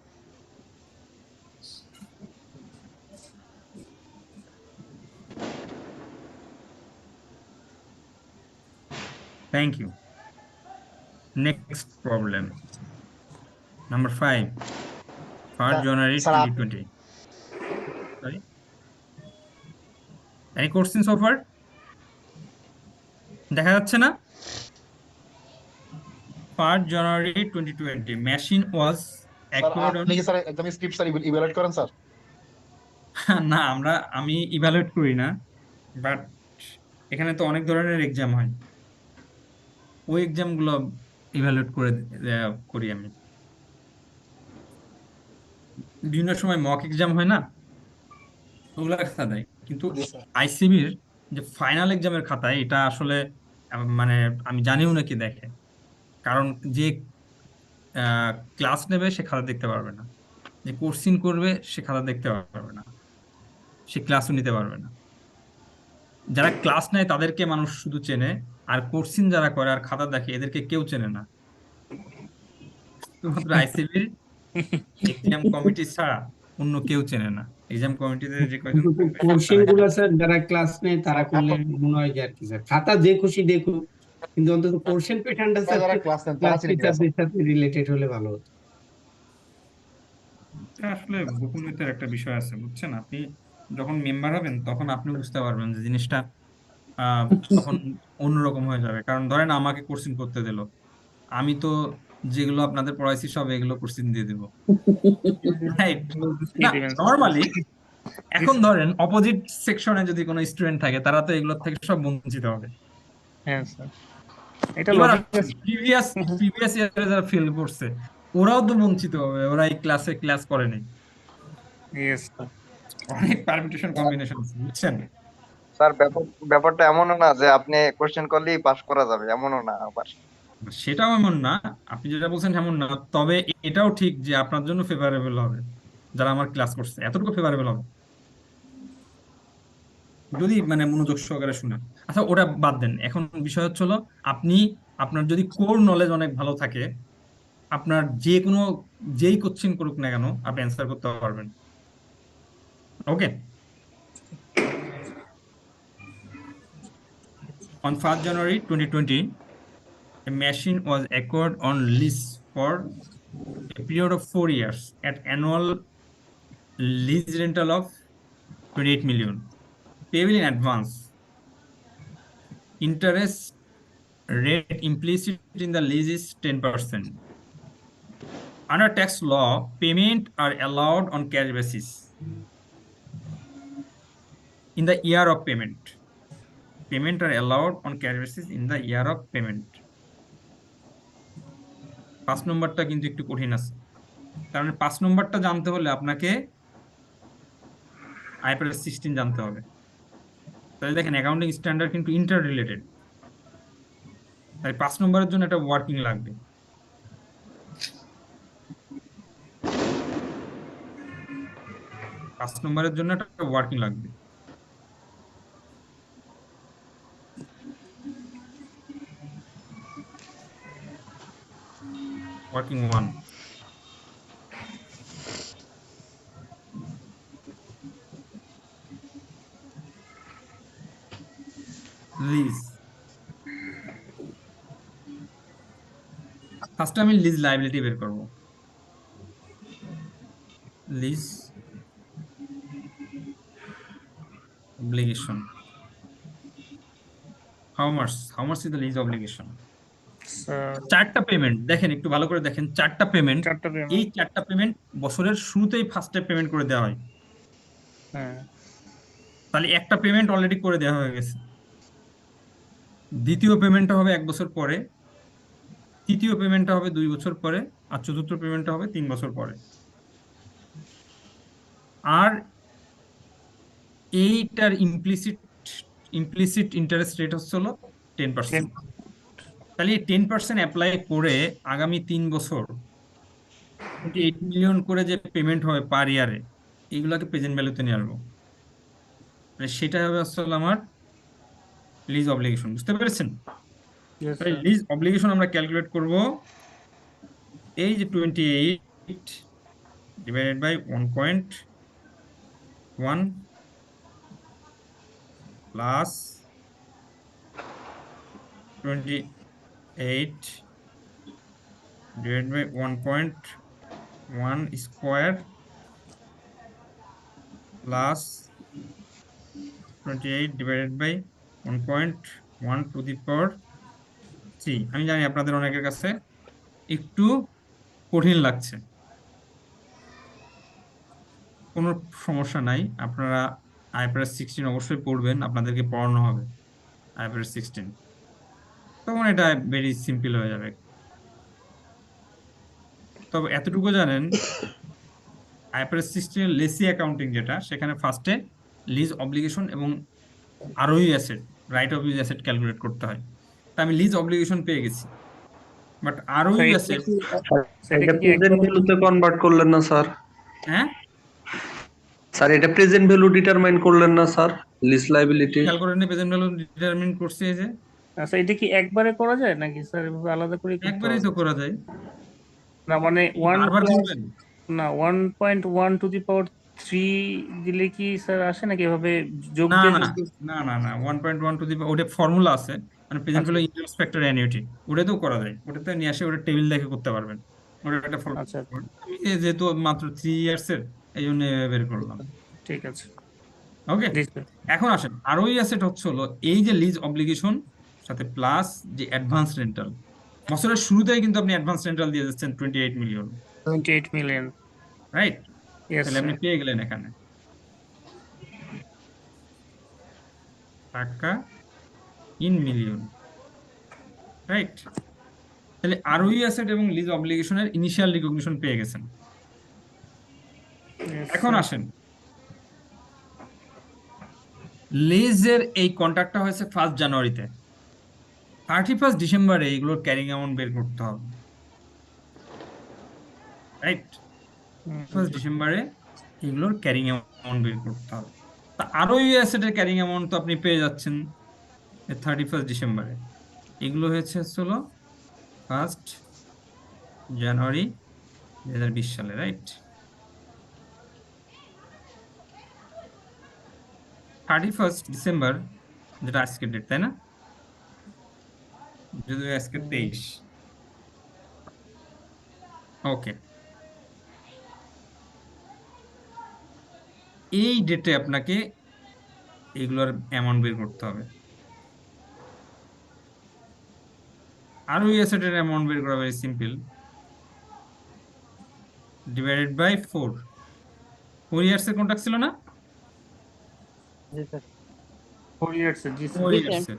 Thank you. Next problem number 5, 1 January 2020। Sorry, any questions so far? দেখা যাচ্ছে না? 1 January 2020 machine was acquired on আপনি কি স্যার একদম স্ক্রিপ্ট স্যার ইভালুয়েট করেন স্যার? না, আমি ইভালুয়েট করি না, বাট এখানে তো অনেক ধরনের এক্সাম হয়, ওই এক্সামগুলো ইভালুয়েট করি আমি। বিভিন্ন সময় মক এক্সাম হয় না, ওগুলা খাতা দেয়, কিন্তু আইসিবির যে ফাইনাল এক্সামের খাতায় এটা আসলে মানে আমি জানিও না কি দেখে, কারণ যে ক্লাস নেবে সে খাতা দেখতে পারবে না, যে কোর্সিং করবে সে খাতা দেখতে পারবে না, সে ক্লাসও নিতে পারবে না। যারা ক্লাস নেয় তাদেরকে মানুষ শুধু চেনে, আর কোর্সিং যারা করে আর খাতা দেখে এদেরকে কেউ চেনে না। শুধুমাত্র আইসিবির এক্সাম কমিটি ছাড়া অন্য কেউ চেনে না। এক্সাম কমিটিতে যে কয়জন কোশ্চেন গুলো স্যার যারা ক্লাস নেয় তারা করলে মনে হয় যে আর কি স্যার, খাতা যে খুশি দেখুক, কিন্তু অন্তত কোশ্চেন প্যাটার্নটা স্যার যারা ক্লাস নেন তারা ক্লাস চিনে কিনা টিচারদের সাথে রিলেটেড হলে ভালো হতো। এটা আসলে গোপনীয়তার একটা বিষয় আছে, বুঝছেন? আপনি যখন মেম্বার হবেন তখন আপনি বুঝতে পারবেন যে জিনিসটা তখন অন্যরকম হয়ে যাবে। কারণ ধরেন আমাকে কোর্সিং করতে দিল, আমি তো যেগুলো আপনাদের পড়াইছি সব এগুলো কোর্সিং দিয়ে দিব, রাইট? না, নরমালি এখন ধরেন অপোজিট সেকশনে যদি কোনো স্টুডেন্ট থাকে, তারা তো এগুলোর থেকে সব বঞ্চিত হবে। হ্যাঁ স্যার, এটা এবার লজিক। প্রিভিয়াস ইয়ারে যারা ফেল করছে ওরাও তো বঞ্চিত হবে, ওরা এই ক্লাস করেনি। Yes sir. অনেক পারমিটেশন কম্বিনেশন আছে, বুঝছেন? স্যার ব্যাপারটা এমনও না যে আপনি কোশ্চেন করলেই পাস করা যাবে, এমনও না আবার। সেটাও এমন না, আপনি যেটা বলছেন এমন না, তবে এটাও ঠিক যে আপনার জন্য ফেভারেবল হবে, যারা আমার ক্লাস করছে এতটুকু ফেভারেবল হবে যদি মানে মনোযোগ সহকারে শুনেন। আচ্ছা ওটা বাদ দেন, এখন বিষয় হচ্ছে হলো আপনার যদি কোর নলেজ অনেক ভালো থাকে আপনার যেই কোশ্চেন করুক না কেন আপনি অ্যান্সার করতে পারবেন। ওকে। On 1st January 2020, a machine was acquired on lease for a period of 4 years at annual lease rental of 28 million, payable in advance. Interest rate implicit in the lease is 10%. Under tax law, payment are allowed on cash basis in the year of payment. Payment are allowed on cash basis in the year of payment. 5 নম্বরটা কিন্তু একটু কঠিন আছে, কারণ 5 নম্বরটা জানতে হলে আপনাকে আইফরএস 16 জানতে হবে। তাহলে দেখেন অ্যাকাউন্টিং স্ট্যান্ডার্ড কিন্তু ইন্টার রিলেটেড, তাই 5 নম্বরের জন্য একটা ওয়ার্কিং লাগবে। পাঁচ নম্বরের জন্য একটা ওয়ার্কিং লাগবে। Working 1, lease. ফার্স্ট আমি লিজ লায়াবিলিটি বের করব। Lease obligation. How much is the lease obligation? চারটা পেমেন্ট দেখেন, একটু ভালো করে দেখেন, চারটা পেমেন্ট। এই চারটা পেমেন্ট বছরের শুরুতেই ফার্স্টে পেমেন্ট করে দেওয়া হয়। তাহলে একটা পেমেন্ট অলরেডি করে দেওয়া হয়ে গেছে, দ্বিতীয় পেমেন্টটা হবে 1 বছর পরে, তৃতীয় পেমেন্টটা হবে 2 বছর পরে, আর চতুর্থ পেমেন্টটা হবে 3 বছর পরে। আর এইটার ইমপ্লিসিট ইন্টারেস্ট রেট হচ্ছে হলো 10%। তাহলে এই 10% অ্যাপ্লাই করে আগামী 3 বছর 8 মিলিয়ন করে যে পেমেন্ট হবে পার ইয়ারে, এইগুলোকে প্রেজেন্ট ভ্যালুতে নিয়ে আসবো। মানে সেটা হবে আসলে আমার লিজ অব্লিগেশন। বুঝতে পেরেছেন? লিজ অব্লিগেশন আমরা ক্যালকুলেট করব এই যে 28 divided by 1.1 plus 28 divided by 1.1 square plus 28 divided by 1.1 to the power 3। আমি জানি আপনাদের অনেকের কাছে একটু কঠিন লাগছে, কোনো সমস্যা নাই। আপনারা আইফরএস 16 অবশ্যই পড়বেন, আপনাদেরকে পড়ানো হবে আইফরএস 16, তখন এটা ভেরি সিম্পল হয়ে যাবে। তবে এতটুকু জানেন, আইফরএস 16 লেসি অ্যাকাউন্টিং যেটা, সেখানে ফার্স্টে লিজ অব্লিগেশন এবং আরওই asset, right of use asset calculate করতে হয়। তা আমি লিজ অব্লিগেশন পেয়ে গেছি, বাট আরওই অ্যাসেট এটা প্রেজেন্ট ভ্যালুতে কনভার্ট করলেন না স্যার? হ্যাঁ স্যার, এটা প্রেজেন্ট ভ্যালু ডিটারমাইন করলেন না স্যার? লিজ লায়াবিলিটি খেয়াল করেন, প্রেজেন্ট ভ্যালু ডিটারমিন করছে এই যে। আচ্ছা, এটা কি একবারে করা যায় নাকি স্যার এভাবে আলাদা করে করতে একবারেই হবে? তো করা যায় না মানে 1 বারবার করবেন না 1.1 টু দি পাওয়ার 3 দিলে কি স্যার আসে নাকি এভাবে যোগ না দিয়ে না না না না 1.1 টু দি ওটা ফর্মুলা আছে, মানে present value interest factor annuity, ওটাতেও করা যায়। ওটাতে নিয়ে আসে ওটা টেবিল দেখে করতে পারবেন, ওটা একটা ফর্মুলা। আচ্ছা আমি যেহেতু মাত্র 3 ইয়ার্স এর, এই জন্য বের করলাম। ঠিক আছে, ওকে। এখন আসেন, আরওই অ্যাসেট হচ্ছে হলো এই যে লিজ অব্লিগেশন সাথে প্লাস যে অ্যাডভান্স রেন্টাল। বছরের শুরুতেই কিন্তু আপনি অ্যাডভান্স রেন্টাল দিয়ে যাচ্ছেন 28 মিলিয়ন, 28 মিলিয়ন, রাইট? ইয়েস তাহলে আপনি পেয়ে গেলেন এখানে টাকা ইন মিলিয়ন, রাইট? তাহলে আরওই অ্যাসেট এবং লিজ অব্লিগেশনের ইনিশিয়াল রিকগনিশন পেয়ে গেছেন। এখন আসেন, লিজের এই কন্ট্রাক্টটা হয়েছে 1 জানুয়ারিতে, 31 ডিসেম্বরে এগুলোর ক্যারিং অ্যামাউন্ট বের করতে হবে, রাইট? 1 ডিসেম্বরে এগুলোর ক্যারিং অ্যামাউন্ট বের করতে হবে। তা আরওই অ্যাসেটের ক্যারিং অ্যামাউন্ট তো আপনি পেয়ে যাচ্ছেন 31 ডিসেম্বরে। এগুলো হচ্ছে হলো 1 জানুয়ারি 2020 সালে, রাইট? 31 ডিসেম্বর, যেটা আজকের ডেট, তাই না? যদি আজকে 23, ওকে। এই ডেটে আপনাকে এগুলোর অ্যামাউন্ট বের করতে হবে। আর ওই অ্যাসেটের অ্যামাউন্ট বের করা very simple, divided by 4 years এর কন্ট্রাক্ট ছিল না? জি স্যার 4 ইয়ার্স জি স্যার 4 ইয়ার্স এর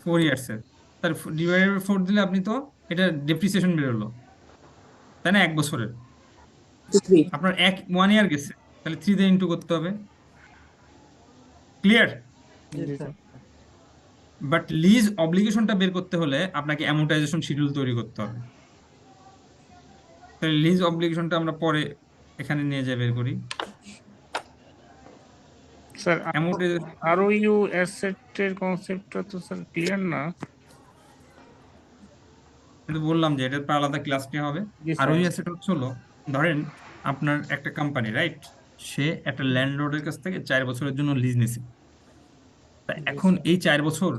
4 ইয়ার্স এর, তার ডিভাইডেড বাই 4 দিলে আপনি তো এটা ডেপ্রিসিয়েশন বের হলো, তাই না? 1 বছরের 3 আপনার 1 ইয়ার গেছে, তাহলে 3 দিয়ে ইন্টু করতে হবে। ক্লিয়ার? জি স্যার বাট লিজ অব্লিগেশনটা বের করতে হলে আপনাকে অ্যামortization শিডিউল তৈরি করতে হবে। তাহলে লিজ অব্লিগেশনটা আমরা পরে এখানে নিয়ে যাই, বের করি। স্যার অ্যামortization আরওইউ অ্যাসেটের কনসেপ্টটা তো স্যার ক্লিয়ার না। কিন্তু বললাম যে এটার পর আলাদা ক্লাস নেওয়া হবে। জি আর স্যার ওই অ্যাসেট হলো, ধরেন আপনার একটা কোম্পানি, রাইট? সে একটা ল্যান্ডলর্ডের কাছ থেকে 4 বছরের জন্য লিজ নিছে। তা এখন এই 4 বছর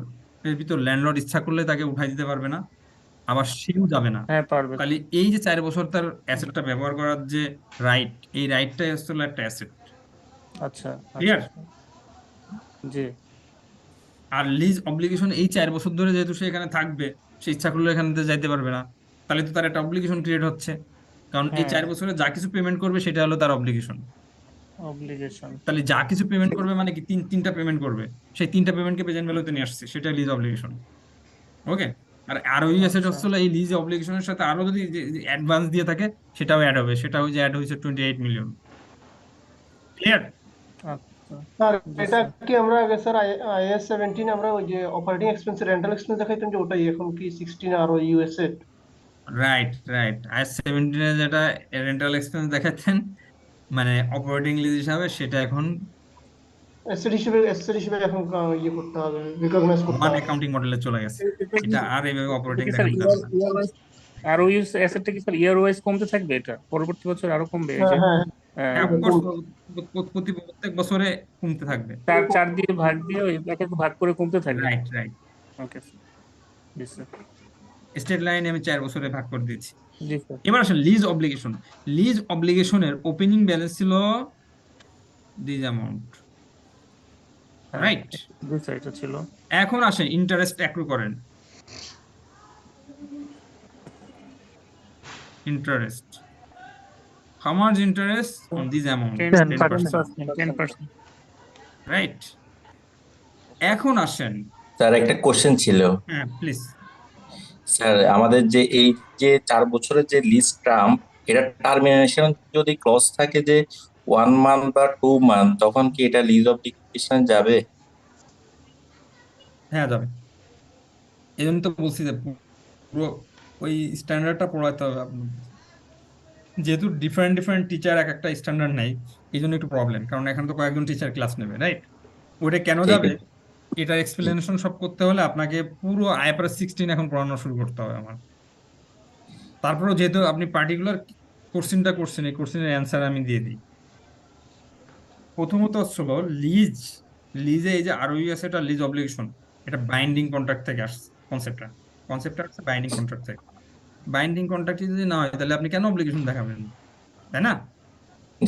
এর ভিতর ল্যান্ডলর্ড ইচ্ছা করলে তাকে উঠাই দিতে পারবে না, আবার সেও যাবে না। হ্যাঁ পারবে তাহলে এই যে 4 বছর তার অ্যাসেটটা ব্যবহার করার যে রাইট, এই রাইটটাই আসলে একটা অ্যাসেট। আচ্ছা ক্লিয়ার? জি আর লিজ অব্লিগেশন এই 4 বছর ধরে যেহেতু সে এখানে থাকবে, সে ইচ্ছা করলে এখান থেকে যাইতে পারবে না, তাহলে তো তার একটা অব্লিগেশন ক্রিয়েট হচ্ছে। কারণ এই 4 বছরে যা কিছু পেমেন্ট করবে সেটা হলো তার অব্লিগেশন। অব্লিগেশন তাহলে যা কিছু পেমেন্ট করবে মানে কি, তিনটা পেমেন্ট করবে, সেই 3টা পেমেন্টকে প্রেজেন্ট ভ্যালুতে নিয়ে আসছে, সেটা লিজ অব্লিগেশন। ওকে। আর ওই অ্যাসেট হচ্ছে এই লিজ অব্লিগেশনের সাথে আরো যদি অ্যাডভান্স দিয়ে থাকে সেটাও অ্যাড হবে, সেটা ওই যে অ্যাড হয়েছে 28 মিলিয়ন। ক্লিয়ার? স্যার এটা কি আমরা আগে স্যার আইএস 17 আমরা ওই যে অপারেটিং এক্সপেন্স রেন্টাল এক্সপেন্স দেখাইতাম যে ওটাই, এখন কি 16 আর ওই ইউএসএ রাইট রাইট। IAS 17 এ যেটা রেন্টাল এক্সপেন্স দেখাচ্ছেন মানে অপারেটিং লিজ হিসাবে, সেটা এখন এসেট হিসেবে এখন ইয়ে করতে হবে, রিকগনাইজ করতে ওয়ান হবে। অ্যাকাউন্টিং মডেলে চলে গেছে, এটা আর এইভাবে অপারেটিং স্যার দেখানো যাবে না। আরওইউ অ্যাসেটটা কি স্যার ইয়ার ওয়াইজ কমতে থাকবে? এটা পরবর্তী বছর আরো কমবে? এই যে হ্যাঁ হ্যাঁ, of course, প্রত্যেক বছরে কমতে থাকবে। 4 দিয়ে ভাগ দিয়ে ওই প্যাকেট ভাগ করে কমতে থাকবে। Right right. ওকে জি স্যার স্টেট লাইনে আমি 4 বছরে ভাগ করে দিয়েছি। জি স্যার এবার আসেন লিজ অব্লিগেশন। লিজ অব্লিগেশনের ওপেনিং ব্যালেন্স ছিল দিস অ্যামাউন্ট, রাইট? জি স্যার এটা ছিল। এখন আসেন ইন্টারেস্ট অ্যাক্রু করেন। Interest, how much interest on this amount? 10%, right. এখন আসেন, স্যার একটা কোশ্চেন ছিল। হ্যাঁ প্লিজ। স্যার আমাদের যে এই যে 4 বছরের যে লিজ টার্ম, এটা টার্মিনেশন যদি ক্লজ থাকে যে 1 মান্থ বা 2 মান্থ, তখন কি এটা লিজ অব্লিগেশন যাবে? হ্যাঁ যাবে। এই জন্য তো বলছি যে পুরো ওই স্ট্যান্ডার্ডটা পড়াতে হবে আপনার, যেহেতু ডিফারেন্ট ডিফারেন্ট টিচার এক একটা স্ট্যান্ডার্ড নাই, এই জন্য একটু প্রবলেম। কারণ এখানে তো কয়েকজন টিচার ক্লাস নেবে, রাইট? ওটা কেন ঠিক যাবে আছে। এটা এক্সপ্লেনেশন সব করতে হলে আপনাকে পুরো IFRS 16 এখন পড়ানো শুরু করতে হবে আমার। তারপরেও যেহেতু আপনি পার্টিকুলার কোশ্চেনটা করছেন, এই কোশ্চেনের অ্যান্সার আমি দিয়ে দিই। প্রথমত হচ্ছিল লিজে এই যে আরওইউ আছে, এটা লিজ অব্লিগেশন, এটা বাইন্ডিং কন্ট্রাক্ট থেকে আসছে। কনসেপ্টটা আসছে বাইন্ডিং কন্ট্রাক্ট থেকে। বাইন্ডিং কন্ট্রাক্ট যদি না হয় তাহলে আপনি কেন অব্লিগেশন দেখাবেন, তাই না?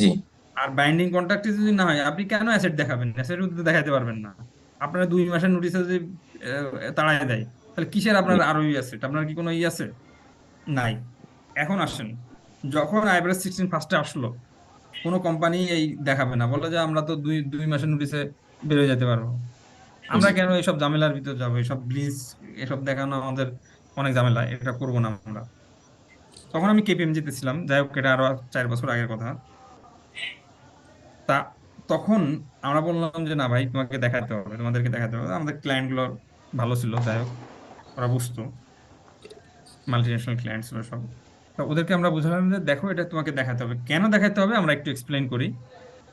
জি আর বাইন্ডিং কন্ট্রাক্ট যদি না হয় আপনি কেন অ্যাসেট দেখাবেন? অ্যাসেট দেখাতে পারবেন না। আপনার 2 মাসের নোটিসে যদি তাড়াই দেয়, তাহলে কিসের আপনার আরওইউ অ্যাসেট? আপনার কি কোনো আছে? নাই। এখন আসেন, যখন IFRS 16 ফার্স্টে আসলো, কোনো কোম্পানি এই দেখাবে না, বলে যে আমরা তো 2 মাসের নোটিসে বেরোয় যেতে পারবো। আমরা কেন এইসব ঝামেলার ভিতর যাবো? এইসব ব্লিজ এসব দেখানো আমাদের অনেক ঝামেলা, এটা করবো না আমরা। তখন আমি KPMG-তে ছিলাম, যাই হোক এটা আরো 4 বছর আগের কথা। তা তখন আমরা বললাম যে না ভাই, তোমাকে দেখাতে হবে, তোমাদেরকে দেখাতে হবে। আমাদের ক্লায়েন্টগুলো ভালো ছিল, যাই হোক ওরা বুঝতো, মাল্টিনেশনাল ক্লায়েন্ট ছিল সব। তো ওদেরকে আমরা বুঝালাম যে দেখো এটা তোমাকে দেখাতে হবে। কেন দেখাতে হবে আমরা একটু এক্সপ্লেইন করি।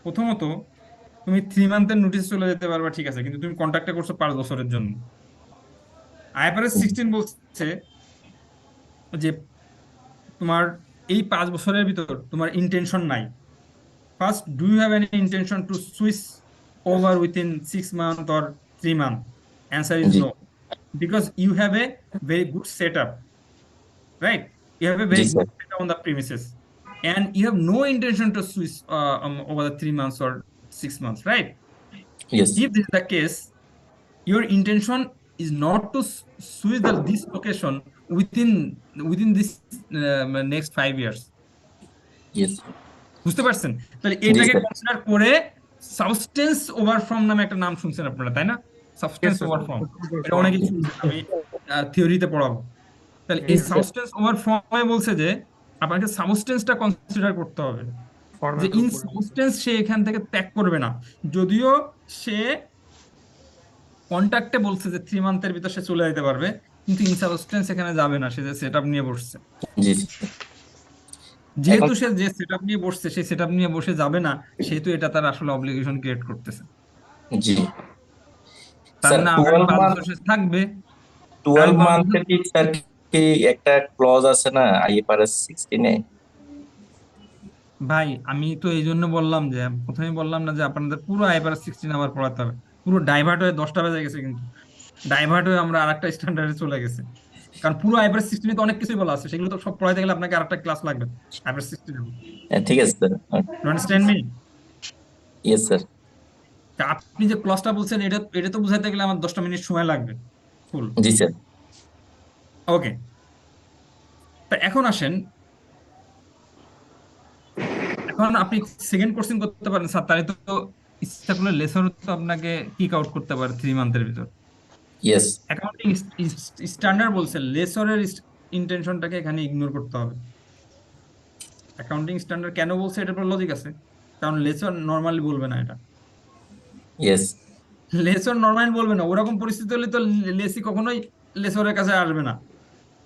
প্রথমত, তুমি 3 মান্থের নোটিস চলে যেতে পারবা, ঠিক আছে, কিন্তু তুমি কন্ট্রাক্টটা করছো 5 বছরের জন্য। IFRS 16 বলছে যে তোমার এই 5 বছরের ভিতর তোমার ইন্টেনশন নাই, first do you have any intention to switch over within 6 months or 3 months? Answer is জি no, because you have a very good setup, right? You have a G very sir good setup on the premises, and you have no intention to switch over the 3 months or 6 months, right? Yes If this is the case, your intention is not to switch this location within this next 5 years. Yes বুঝতে পারছেন? তাহলে জি এটাকে sir consider করে substance over form নামে একটা নাম শুনছেন আপনারা, তাই না? সাবস্টেন্স ওভার ফর্ম, এটা অনেকেই শুনছেন, আমি থিওরিতে পড়াবো। তাহলে এই সাবস্টেন্স ওভার ফর্মে বলছে যে আপনাকে সাবস্টেন্সটা কনসিডার করতে হবে, যে ইন সাবস্টেন্স সে এখান থেকে ত্যাগ করবে না, যদিও সে কন্ট্রাক্টে বলছে যে 3 মান্থের ভিতর সে চলে যেতে পারবে, কিন্তু ইন সাবস্টেন্স এখানে যাবে না, সে যে সেটআপ নিয়ে বসছে। জি স্যার যেহেতু সে যে সেটআপ নিয়ে বসছে, সেই সেটআপ নিয়ে বসে যাবে না, সেহেতু এটা তার আসলে অব্লিগেশন ক্রিয়েট করতেছে। জি তার স্যার মানে আগামী 12 5 মান্থ বছর সে থাকবে, 12 আগামী 5 বছর। মান্থের কি স্যার কি একটা ক্লজ আছে না IFRS 16 এ? ভাই আমি তো এই জন্য বললাম, যে প্রথমেই বললাম না যে আপনাদের পুরো আইফারএস 16 আবার পড়াতে হবে, পুরো ডাইভার্ট হয়ে 10টা বেজে গেছে, কিন্তু ডাইভার্ট হয়ে আমরা আরেকটা স্ট্যান্ডার্ডে চলে গেছি, কারণ পুরো আইফারএস 16 তো অনেক কিছুই বলা আছে, সেগুলো তো সব পড়াইতে গেলে আপনাকে আরেকটা ক্লাস লাগবে আইফারএস 16 ঠিক আছে sir you understand me? Yes sir আপনি যে ক্লাসটা বলছেন, এটা তো বুঝাইতে গেলে আমার 10টা মিনিট সময় লাগবে ফুল। জি স্যার ওকে, তা এখন আসেন, এখন আপনি সেকেন্ড কোর্সিং করতে পারেন স্যার, তাহলে তো ইচ্ছা করলে লেসর তো আপনাকে কিক আউট করতে পারে 3 মান্থের ভিতর। ইয়েস অ্যাকাউন্টিং স্ট্যান্ডার্ড বলছে লেসরের ইন্টেনশনটাকে এখানে ইগনোর করতে হবে। অ্যাকাউন্টিং স্ট্যান্ডার্ড কেন বলছে, এটার পর লজিক আছে, কারণ লেসর নর্মালি বলবে না এটা, ইয়েস লেসর নর্মালি বলবে না। ওরকম পরিস্থিতি হলে তো লেসি কখনোই লেসরের কাছে আসবে না,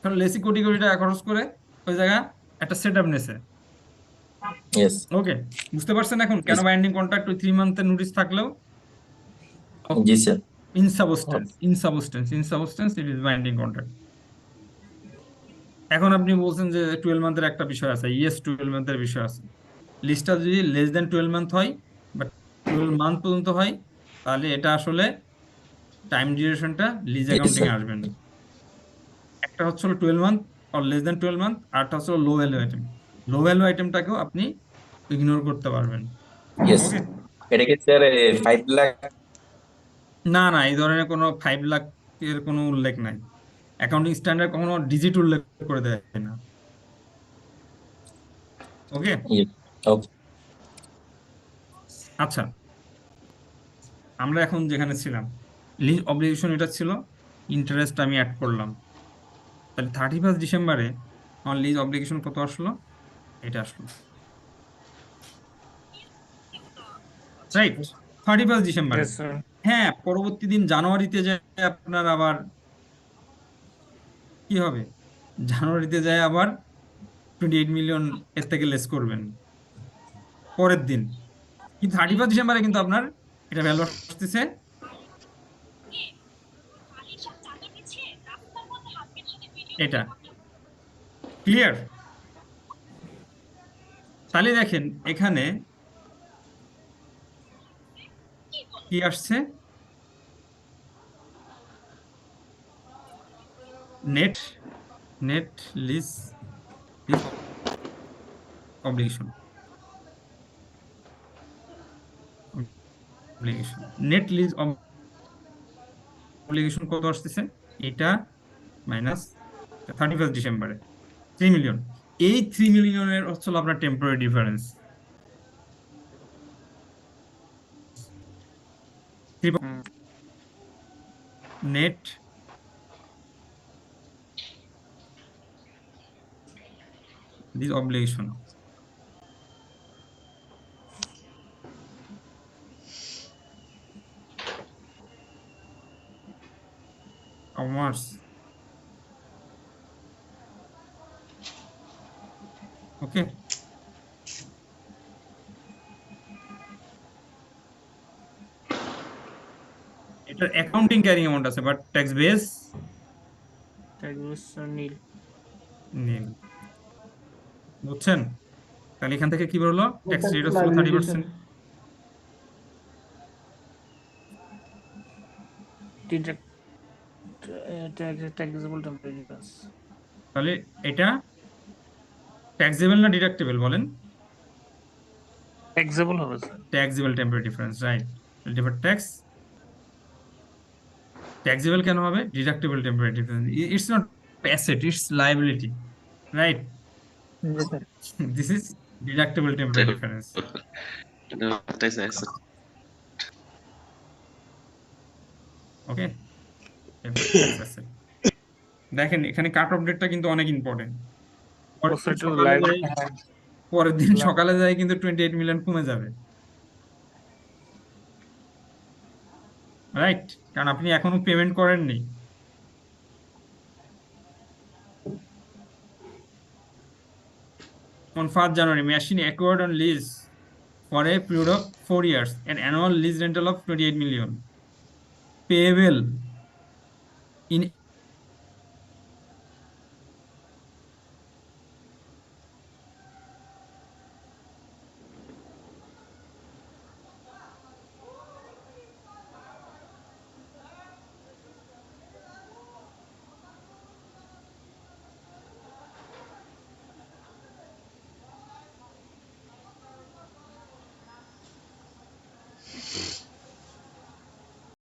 কারণ লেসি কোটি কোটি টাকা খরচ করে ওই জায়গায় একটা সেট আপ নেছে। ইয়েস ওকে, বুঝতে পারছেন এখন কেন বাইন্ডিং কন্ট্রাক্ট ওই 3 মান্থের নোটিস থাকলেও জি sir in substance it is binding contract. এখন আপনি বলছেন যে 12 মান্থের একটা বিষয় আছে, ইয়েস 12 মান্থের বিষয় আছে। লিস্টটা যদি লেস দেন 12 মান্থ হয় বা 12 মান্থ পর্যন্ত হয়, তাহলে এটা আসলে টাইম ডিউরেশনটা লিজ অ্যাকাউন্টিং এ আসবে না। একটা হচ্ছে 12 month or less than 12 month, আরটা হচ্ছে লো ভ্যালু আইটেম। লো ভ্যালু আইটেমটাকেও আপনি ইগনোর করতে পারবেন। ইয়েস ওকে, এটা কি স্যার 5 লাখ? না না, এই ধরনের কোনো 5 লাখ এর কোনো উল্লেখ নাই, অ্যাকাউন্টিং স্ট্যান্ডার্ড কখনো ডিজিট উল্লেখ করে দেয় না। ওকে, ওকে আচ্ছা, আমরা এখন যেখানে ছিলাম, লিজ অব্লিগেশন এটা ছিল, ইন্টারেস্ট আমি অ্যাড করলাম, তাহলে 31 ডিসেম্বরে আমার লিজ অব্লিগেশন কত আসলো, এটা আসলো, রাইট? 31 ডিসেম্বরে। Yes, sir. হ্যাঁ, পরবর্তী দিন জানুয়ারিতে যায় আপনার আবার কি হবে, জানুয়ারিতে যায় আবার 28 মিলিয়ন এর থেকে লেস করবেন পরের দিন, কিন্তু 31 ডিসেম্বরে কিন্তু আপনার এটা ভ্যালু আসতেছে এটা। ক্লিয়ার? তাহলে দেখেন এখানে কি আসছে, net lease obligation, net lease obligation কত আসতেছে, এটা মাইনাস 31 ডিসেম্বরে 3 মিলিয়ন। এই 3 মিলিয়নের হচ্ছে আপনার temporary difference. Net this obligation, commerce, okay, এটার অ্যাকাউন্টিং ক্যারিং অ্যামাউন্ট আছে, but tax base That was নীল। নীল। বুঝছেন? তাহলে এখান থেকে কি বেরোলো? Tax rate of 30%। Taxable temporary difference. তাহলে এটা ট্যাক্সেবল না ডিডাক্টেবল বলেন? ট্যাক্সেবল হবে sir. Taxable temporary difference, right. Differ tax taxable কেন হবে? Deductible temporary difference. It's not asset, it's liability, right? জি sir. This is deductible temporary difference. ওকে, দেখেন এখানে কাট অফ ডেটটা কিন্তু অনেক ইম্পর্টেন্ট। পরের দিন সকালে যায় কিন্তু 28 মিলিয়ন কমে যাবে, রাইট? কারণ আপনি এখনো পেমেন্ট করেননি। On 1st January, machine acquired on lease for a period of 4 years, an annual lease rental of 28 million, payable in